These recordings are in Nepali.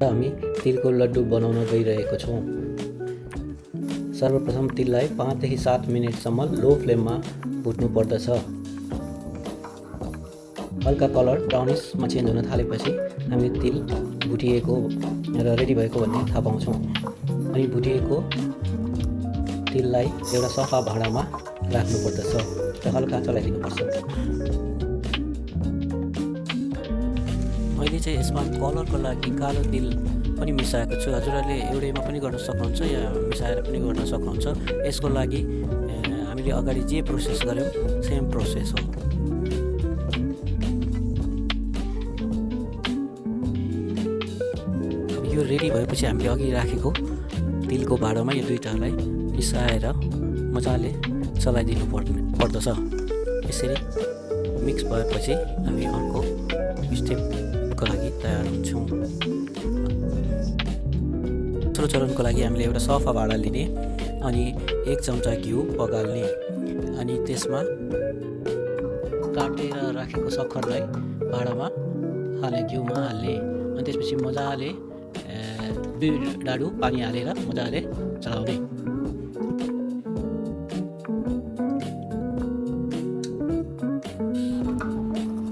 हामी तिलको लड्डु बनाउन गइरहेको छौँ। सर्वप्रथम तिललाई 5 देखि 7 मिनेटसम्म लो फ्लेममा भुट्नु पर्दछ। हल्का कलर ब्राउनिसमा चेन्ज हुन थालेपछि हामी तिल भुटिएको र रेडी भएको भन्ने थाहा पाउँछौँ। अनि भुटिएको तिललाई एउटा सफा भाँडामा राख्नु पर्दछ र हल्का चलाइदिनुपर्छ। मैले चाहिँ यसमा कलरको लागि कालो तिल पनि मिसाएको छु। हजुरहरूले एउटैमा पनि गर्न सक्नुहुन्छ या मिसाएर पनि गर्न सक्नुहुन्छ। यसको लागि हामीले अगाडि जे प्रोसेस गर्यौँ सेम प्रोसेस हो। अब यो रेडी भएपछि हामीले अघि राखेको तिलको भाँडोमा यो दुईटालाई मिसाएर मजाले चलाइदिनु पर्दछ। यसरी मिक्स भएपछि हामी अर्को स्टेपको लागि तयार हुन्छौँ। दोस्रो चरणको लागि हामीले एउटा सफा भाँडा लिने अनि 1 चम्चा घिउ पगाल्ने अनि त्यसमा काटेर राखेको सक्खरलाई भाँडामा हाल्ने, घिउमा हाल्ने अनि त्यसपछि मजाले 2 डाडु पानी हालेर मजाले चलाउने।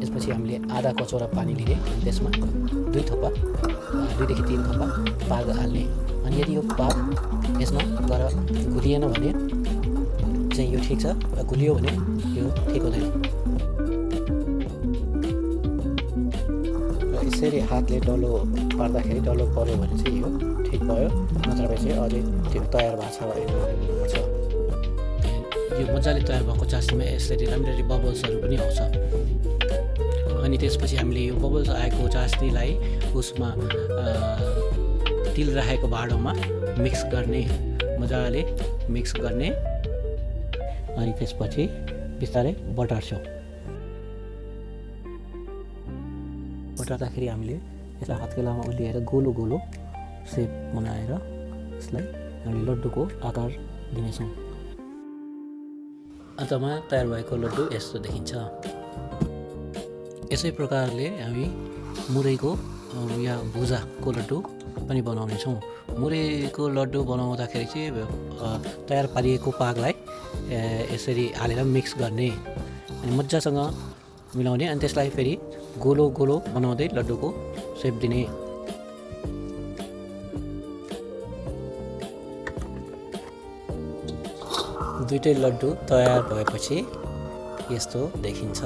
त्यसपछि हामीले आधा कचौरा पानी लिने, त्यसमा 2 देखि 3 थोपा पाग हाल्ने अनि यदि यो पाग यसमा गएर घुलिएन भने चाहिँ यो ठिक छ र घुलियो भने यो ठिक हुँदैन। र यसरी हातले डल्लो पार्दाखेरि डल्लो पर्यो भने चाहिँ यो ठिक भयो, नत्र भए चाहिँ अझै त्यो तयार भएको छ हेर्नुपर्छ। यो मजाले तयार भएको चास्नीमा यसरी राम्ररी बबल्सहरू पनि आउँछ। अनि त्यसपछि हामीले यो बबल्स आएको चास्नीलाई उसमा तिल राखेको भाँडोमा मिक्स गर्ने, मजाले मिक्स गर्ने अनि त्यसपछि बिस्तारै बटार्छौँ। बटार्दाखेरि हामीले यसलाई हत्केलामा उल्लिएर गोलो गोलो सेप बनाएर यसलाई हामीले लड्डुको आकार दिनेछौँ। अन्तमा तयार भएको लड्डु यस्तो देखिन्छ। यसै प्रकारले हामी मुरैको या भुजाको लड्डु पनि बनाउनेछौँ। मुरैको लड्डु बनाउँदाखेरि चाहिँ तयार पारिएको पागलाई यसरी हालेर मिक्स गर्ने अनि मजासँग मिलाउने अनि त्यसलाई फेरि गोलो गोलो बनाउँदै लड्डुको सेप दिने। दुईटै लड्डु तयार भएपछि यस्तो देखिन्छ।